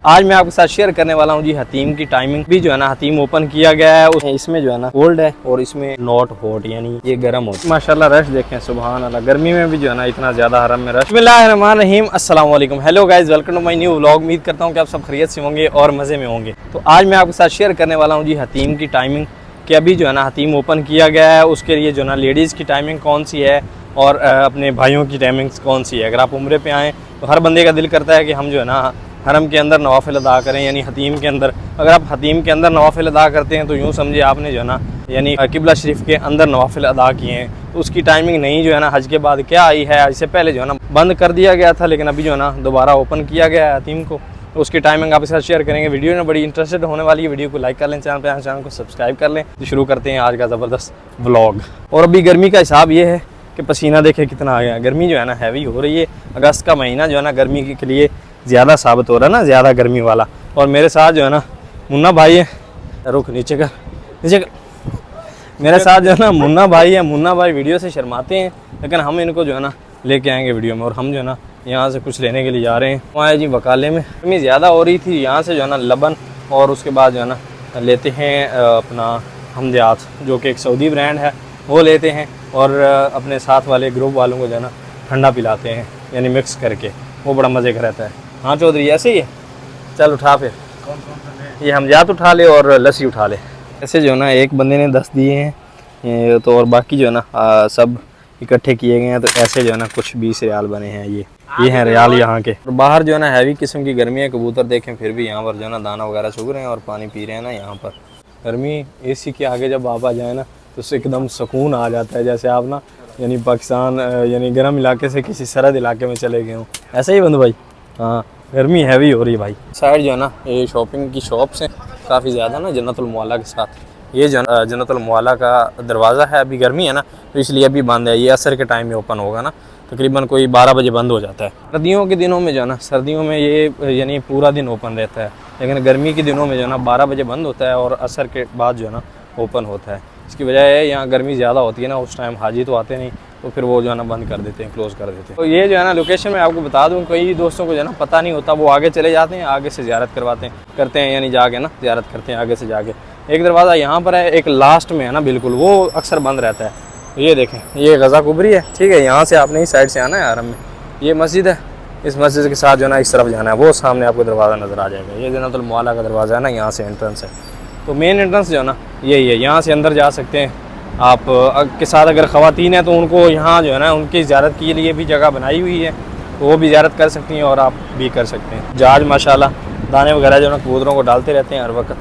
आज मैं आपके साथ शेयर करने वाला हूँ जी हतीम की टाइमिंग भी जो है ना, हतीम ओपन किया गया है। इसमें जो है ना कोल्ड है और इसमें नॉट हॉट यानी ये गर्म होता है। माशाल्लाह रश देखें, सुभान अल्लाह। गर्मी में भी जो है ना इतना ज्यादा हरम में रश। बिस्मिल्लाहिर्रहमानिर्रहीम, अस्सलाम वालेकुम, hello guys, welcome to my new vlog. उम्मीद करता हूँ कि आप सब खैरियत से होंगे और मजे में होंगे। तो आज मैं आपके साथ शेयर करने वाला हूँ जी हतीम की टाइमिंग कि अभी जो है ना हतीम ओपन किया गया है, उसके लिए जो है ना लेडीज़ की टाइमिंग कौन सी है और अपने भाइयों की टाइमिंग्स कौन सी है। अगर आप उम्रे पे आएँ तो हर बंदे का दिल करता है कि हम जो है ना हरम के अंदर नवाफिल अदा करें, यानी हतीम के अंदर। अगर आप हतीम के अंदर नवाफिल अदा करते हैं तो यूँ समझिए आपने जो है ना यानी किबला शरीफ के अंदर नवाफिल अदा किए हैं। तो उसकी टाइमिंग नहीं जो है ना हज के बाद क्या आई है, इससे पहले जो है ना बंद कर दिया गया था, लेकिन अभी जो है ना दोबारा ओपन किया गया है हतीम को। तो उसकी टाइमिंग आपके साथ शेयर करेंगे। वीडियो में बड़ी इंटरेस्टेड होने वाली है। वीडियो को लाइक कर लें, चैनल को सब्सक्राइब कर लें। तो शुरू करते हैं आज का ज़बरदस्त व्लॉग। और अभी गर्मी का हिसाब ये है कि पसीना देखे कितना आ गया। गर्मी जो है ना हैवी हो रही है। अगस्त का महीना जो है ना गर्मी के लिए ज़्यादा साबित हो रहा है ना, ज़्यादा गर्मी वाला। और मेरे साथ जो है ना मुन्ना भाई है, रुक नीचे कर, नीचे कर। मेरे साथ जो है ना मुन्ना भाई है। मुन्ना भाई वीडियो से शर्माते हैं, लेकिन हम इनको जो है ना लेके आएंगे वीडियो में। और हम जो है ना यहाँ से कुछ लेने के लिए जा रहे हैं। वहाँ जी बकाले में गर्मी ज़्यादा हो रही थी, यहाँ से जो है ना लबन और उसके बाद जो है ना लेते हैं अपना हमदयात, जो कि एक सऊदी ब्रांड है, वो लेते हैं। और अपने साथ वाले ग्रुप वालों को जो है ना ठंडा पिलाते हैं, यानी मिक्स करके, वो बड़ा मज़े का रहता है। हाँ चौधरी ऐसे ही है, चल उठा फिर। ये हमदयात उठा ले और लस्सी उठा ले। ऐसे जो है ना एक बंदे ने 10 दिए हैं तो, और बाकी जो है ना सब इकट्ठे किए गए हैं। तो ऐसे जो है ना कुछ 20 रियाल बने हैं। ये हैं रियाल यहाँ के। और बाहर जो है ना हैवी किस्म की गर्मी है। कबूतर देखें फिर भी यहाँ पर जो है ना दाना वगैरह चुग रहे हैं और पानी पी रहे हैं ना। यहाँ पर गर्मी एसी के आगे जब आप आ जाए ना तो उससे एकदम सुकून आ जाता है, जैसे आप ना यानी पाकिस्तान यानी गर्म इलाके से किसी सरहद इलाके में चले गए हों। ऐसा ही बंद भाई। हाँ गर्मी हैवी हो रही है भाई। साइड जो है ना ये शॉपिंग की शॉप्स हैं काफ़ी ज़्यादा ना जन्नतुल मुअल्ला के साथ। ये जन्नतुल मुअल्ला का दरवाज़ा है। अभी गर्मी है ना तो इसलिए अभी बंद है। ये असर के टाइम में ओपन होगा ना, तकरीबन कोई 12 बजे बंद हो जाता है। सर्दियों के दिनों में जो है ना, सर्दियों में ये यानी पूरा दिन ओपन रहता है, लेकिन गर्मी के दिनों में जो है ना 12 बजे बंद होता है और असर के बाद जो है ना ओपन होता है। इसकी वजह है यहाँ गर्मी ज़्यादा होती है ना, उस टाइम हाजी तो आते नहीं, तो फिर वो जो है ना बंद कर देते हैं, क्लोज़ कर देते हैं। तो ये जो है ना लोकेशन मैं आपको बता दूँ, कई दोस्तों को जो है ना पता नहीं होता, वो आगे चले जाते हैं, आगे से ज़ियारत करते हैं यानी जाके ना ज़ियारत करते हैं आगे से जाके। एक दरवाज़ा यहाँ पर है, एक लास्ट में है ना बिल्कुल, वो अक्सर बंद रहता है। ये देखें, ये गज़ा कुबरी है, ठीक है। यहाँ से आपने इस साइड से आना है हरम में। ये मस्जिद है, इस मस्जिद के साथ जो है ना इस तरफ जाना है, वो सामने आपको दरवाज़ा नज़र आ जाएगा। ये जन्नतुल मुअल्ला का दरवाज़ा है ना, यहाँ से एंट्रेंस है। तो मेन एंट्रेंस जो है ना यही है, यहाँ से अंदर जा सकते हैं आप के साथ। अगर ख़वातीन हैं तो उनको यहाँ जो है ना उनकी ज़ियारत के लिए भी जगह बनाई हुई है, तो वो भी ज़ियारत कर सकती हैं और आप भी कर सकते हैं। जहाज माशाल्लाह दाने वगैरह जो है ना कबूतरों को डालते रहते हैं हर वक्त।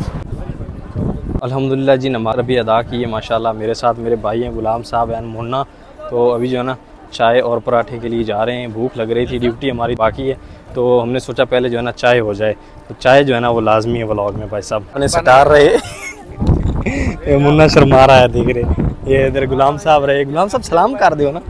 अल्हम्दुलिल्लाह जी नमाज़ भी अदा की है माशाल्लाह। मेरे साथ मेरे भाई हैं गुलाम साहब एंड मुन्ना। तो अभी जो है ना चाय और पराठे के लिए जा रहे हैं। भूख लग रही थी, ड्यूटी हमारी बाकी है, तो हमने सोचा पहले जो है ना चाय हो जाए। तो चाय जो है ना वो लाजमी है व्लॉग में। भाई साहब उन्हें सटार रहे मुन्ना शर्मा रहा है, देख रहे। ये इधर गुलाम साहब रहे। गुलाम साहब सलाम कर दो ना।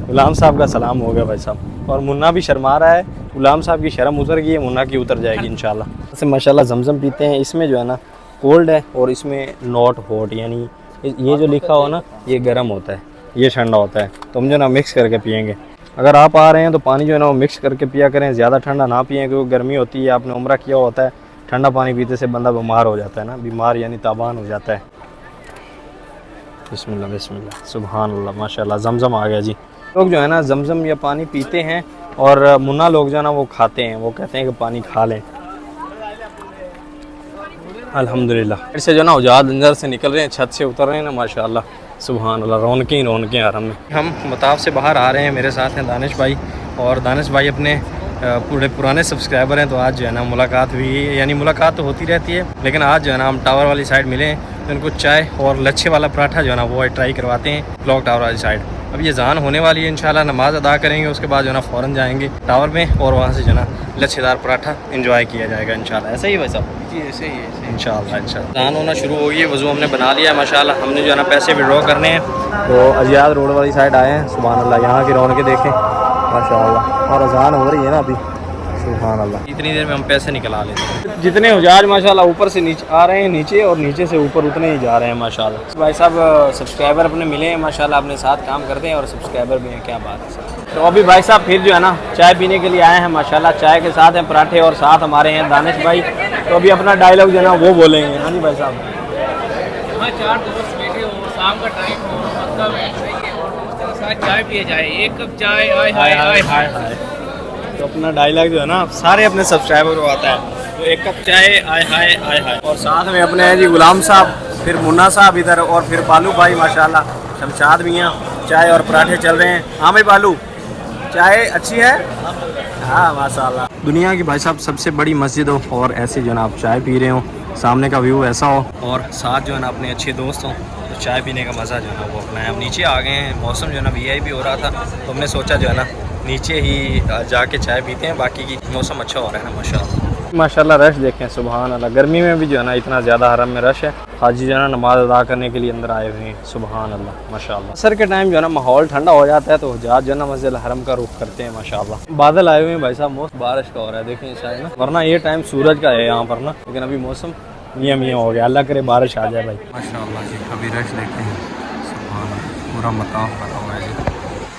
गुलाम साहब का सलाम हो गया भाई साहब। और मुन्ना भी शर्मा रहा है। गुलाम साहब की शर्म उतर गई है, मुन्ना की उतर जाएगी इंशाल्लाह। वैसे माशाल्लाह जमजम पीते हैं। इसमें जो है ना कोल्ड है और इसमें नॉट हॉट, यानी ये जो लिखा हो ना ये गर्म होता है, ये ठंडा होता है। तो हम जो ना मिक्स करके पियेंगे। अगर आप आ रहे हैं तो पानी जो है ना वो मिक्स करके पिया करें, ज़्यादा ठंडा ना पिएँ, क्योंकि गर्मी होती है। आपने उम्रा किया होता है, ठंडा पानी पीते से बंदा बीमार हो जाता है ना, बीमार यानी ताबान हो जाता है। बिस्मिल्लाह बिस्मिल्लाह, सुभान अल्लाह, माशाल्लाह जमजम आ गया जी। लोग जो है ना जमजम या पानी पीते हैं और मुन्ना लोग जो है ना वो खाते हैं, वो कहते हैं कि पानी खा लें। अल्हम्दुलिल्लाह फिर से जो है ना उजाद अंदर से निकल रहे हैं, छत से उतर रहे हैं ना, माशाल्लाह सुभान अल्लाह, रौनकें ही रौनकें हरम में। हम मताफ से बाहर आ रहे हैं, मेरे साथ हैं दानिश भाई। और दानिश भाई अपने पूरे पुराने सब्सक्राइबर हैं, तो आज जो है ना मुलाकात हुई, यानी मुलाकात तो होती रहती है, लेकिन आज जो है ना हम टावर वाली साइड मिले हैं। तो इनको चाय और लच्छे वाला पराठा जो है ना वो ट्राई करवाते हैं क्लॉक टावर वाली साइड। अब ये ज़ान होने वाली है, इंशाल्लाह नमाज़ अदा करेंगे, उसके बाद जो है ना फ़ौरन जाएंगे टावर में और वहाँ से जो है ना लच्छेदार पराठा एंजॉय किया जाएगा इंशाल्लाह। ऐसा ही भाई साहब जी, ऐसे ही है इंशाल्लाह। ज़ान होना शुरू हो गई है, वज़ू हमने बना लिया है माशाल्लाह। हमने जो है ना पैसे विड्रॉ करने हैं, तो अजियाद रोड वाली साइड आए हैं। सुभान अल्लाह, यहाँ की रौनकें देखें माशाल्लाह। और अज़ान हो रही है ना अभी, सुभान अल्लाह, इतनी देर में हम पैसे निकला लेते हैं। जितने हुजाज माशाल्लाह ऊपर से नीचे आ रहे हैं नीचे, और नीचे से ऊपर उतने ही जा रहे हैं माशाल्लाह। भाई साहब सब्सक्राइबर अपने मिले हैं माशाल्लाह, अपने साथ काम करते हैं और सब्सक्राइबर भी हैं, क्या बात है सर। तो अभी भाई साहब फिर जो है ना चाय पीने के लिए आए हैं माशाल्लाह। चाय के साथ हैं पराठे और साथ हमारे हैं दानिश भाई। तो अभी अपना डायलॉग जो है ना वो बोलेंगे। हाँ जी भाई साहब। हाँ, 4 दोस्त बैठे हो, शाम का टाइम हो, मक्का बैठ रही है और दोस्तों के साथ चाय पिए जाए, एक कप चाय। आय हाय हाय हाय हाय। तो अपना डायलॉग जो है ना सारे अपने सब्सक्राइबर को आता है। तो एक कप चाय, आय हाय आय हाय। और साथ में अपने हैं जी गुलाम साहब, फिर मुन्ना साहब इधर, और फिर बालू भाई माशाल्लाह, शमशाद मियाँ। चाय और पराठे चल रहे हैं। हाँ भाई बालू, चाय अच्छी है? हाँ माशाल्लाह। दुनिया की भाई साहब सबसे बड़ी मस्जिद हो और ऐसे जो है ना आप चाय पी रहे हो, सामने का व्यू ऐसा हो और साथ जो है ना अपने अच्छे दोस्त हों, तो चाय पीने का मज़ा जो है ना वो अपना है। हम नीचे आ गए हैं, मौसम जो है ना वीआईपी हो रहा था, तो हमने सोचा जो है ना नीचे ही जाके चाय पीते हैं। बाकी की मौसम अच्छा हो रहा है ना माशाल्लाह। माशाल्लाह रश देखें, सुभान अल्लाह। गर्मी में भी जो है ना इतना ज़्यादा हरम में रश है। हाजी जो है ना नमाज अदा करने के लिए अंदर आए हुए हैं, सुभान अल्लाह माशाल्लाह। असर के टाइम जो है ना माहौल ठंडा हो जाता है, तो हुज्जाज जो है ना मस्जिद हरम का रुख करते हैं माशाल्लाह। बादल आए हुए हैं भाई साहब, मौसम बारिश का हो रहा है देखें इस साइड ना, वरना ये टाइम सूरज का है यहाँ पर ना, लेकिन अभी मौसम मियाँ मियाँ हो गया। अल्लाह करे बारिश आ जाए भाई माशाल्लाह जी। अभी रश देखते हैं, सुभान अल्लाह, पूरा मकाम भरा हुआ है जी।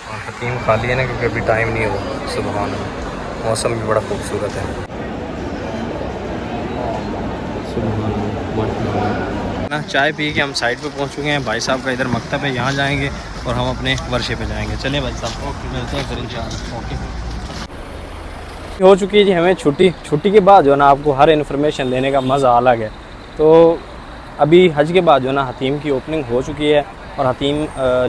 और हकीम खाली है ना, क्योंकि अभी टाइम नहीं हुआ। सुभान अल्लाह, मौसम भी बड़ा खूबसूरत है ना। चाय पी के हम साइड पे पहुंच चुके हैं। भाई साहब का इधर मकतब है, यहाँ जाएंगे और हम अपने वर्षे पे जाएंगे। चलें भाई साहब, ओके मिलते हैं फिर इंशाल्लाह। ओके। हो चुकी है जी हमें छुट्टी। छुट्टी के बाद जो है ना आपको हर इन्फॉर्मेशन देने का मज़ा अलग है। तो अभी हज के बाद जो है ना हतीम की ओपनिंग हो चुकी है, और हतीम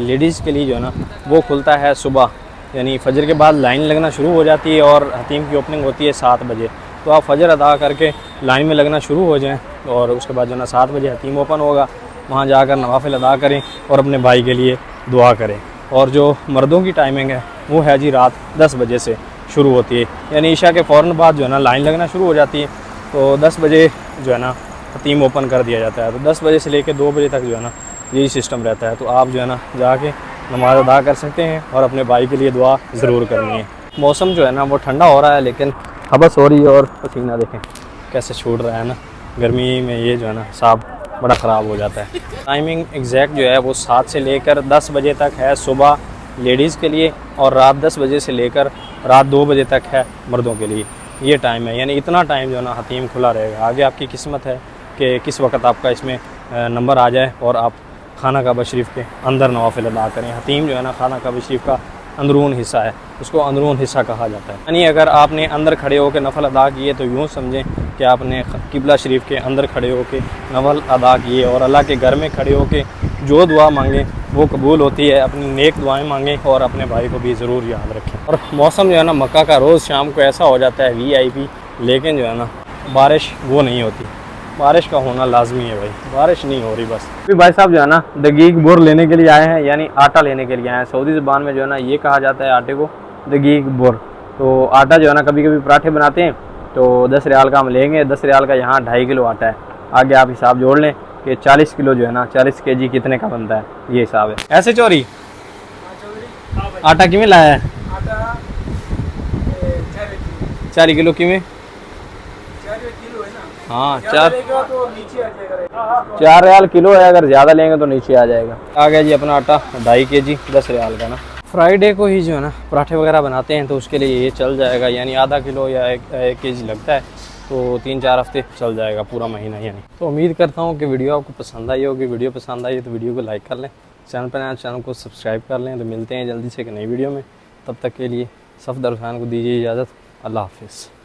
लेडीज़ के लिए जो है ना वो खुलता है सुबह, यानी फ़जर के बाद लाइन लगना शुरू हो जाती है और हतीम की ओपनिंग होती है 7 बजे। तो आप फ़जर अदा करके लाइन में लगना शुरू हो जाएं, और उसके बाद जो है ना 7 बजे हतीम ओपन होगा, वहाँ जाकर नवाफिल अदा करें और अपने भाई के लिए दुआ करें। और जो मर्दों की टाइमिंग है वो है जी रात 10 बजे से शुरू होती है, यानी ईशा के फ़ौरन बाद जो है ना लाइन लगना शुरू हो जाती है। तो 10 बजे जो है ना हतीम ओपन कर दिया जाता है। तो 10 बजे से लेकर 2 बजे तक जो है ना यही सिस्टम रहता है। तो आप जो है ना जाके नमाज़ अदा कर सकते हैं और अपने भाई के लिए दुआ ज़रूर करनी है। मौसम जो है ना वो ठंडा हो रहा है, लेकिन हबस हो रही है और पसीना देखें कैसे छूट रहा है ना। गर्मी में ये जो है ना साहब बड़ा ख़राब हो जाता है। टाइमिंग एग्जैक्ट जो है वो 7 से लेकर 10 बजे तक है सुबह लेडीज़ के लिए, और रात 10 बजे से लेकर रात 2 बजे तक है मर्दों के लिए। ये टाइम है, यानी इतना टाइम जो है ना हतीम खुला रहेगा। आगे आपकी किस्मत है कि किस वक्त आपका इसमें नंबर आ जाए और आप खाना काबा शरीफ के अंदर नवाफिल अदा करें। हतीम जो है ना खाना काबा शरीफ का अंदरून हिस्सा है, उसको अंदरून हिस्सा कहा जाता है। यानी अगर आपने अंदर खड़े होकर नफल अदा किए तो यूँ समझें कि आपने किबला शरीफ के अंदर खड़े होकर नफल अदा किए, और अल्लाह के घर में खड़े होकर जो दुआ मांगें वो कबूल होती है। अपनी नेक दुआएं मांगें और अपने भाई को भी ज़रूर याद रखें। और मौसम जो है ना मक्का का रोज़ शाम को ऐसा हो जाता है VIP, लेकिन जो है ना बारिश वो नहीं होती। बारिश का होना लाजमी है भाई, बारिश नहीं हो रही बस। अभी भाई साहब जो है ना दगीग बुर लेने के लिए आए हैं, यानी आटा लेने के लिए आए हैं। सऊदी ज़बान में जो है ना ये कहा जाता है आटे को दगीग बुर। तो आटा जो है ना कभी कभी पराठे बनाते हैं तो 10 रियाल का हम लेंगे। 10 रियाल का यहाँ 2.5 किलो आटा है। आगे आप हिसाब जोड़ लें कि 40 किलो जो है ना 40 kg कितने का बनता है, ये हिसाब है। ऐसे चोरी आटा किमें लाया है? 4 किलो किमें? हाँ 4 रियाल किलो है, अगर ज़्यादा लेंगे तो नीचे आ जाएगा। आ गया जी अपना आटा 2.5 kg 10 रियाल का ना। फ्राइडे को ही जो है ना पराठे वगैरह बनाते हैं, तो उसके लिए ये चल जाएगा, यानी आधा किलो या 1 kg लगता है, तो 3-4 हफ्ते चल जाएगा, पूरा महीना यानी। तो उम्मीद करता हूँ कि वीडियो आपको पसंद आई होगी। वीडियो पसंद आई तो वीडियो को लाइक कर लें, चैनल पर नया चैनल को सब्सक्राइब कर लें। तो मिलते हैं जल्दी से एक नई वीडियो में, तब तक के लिए सफदर खान को दीजिए इजाज़त। अल्लाह हाफिज़।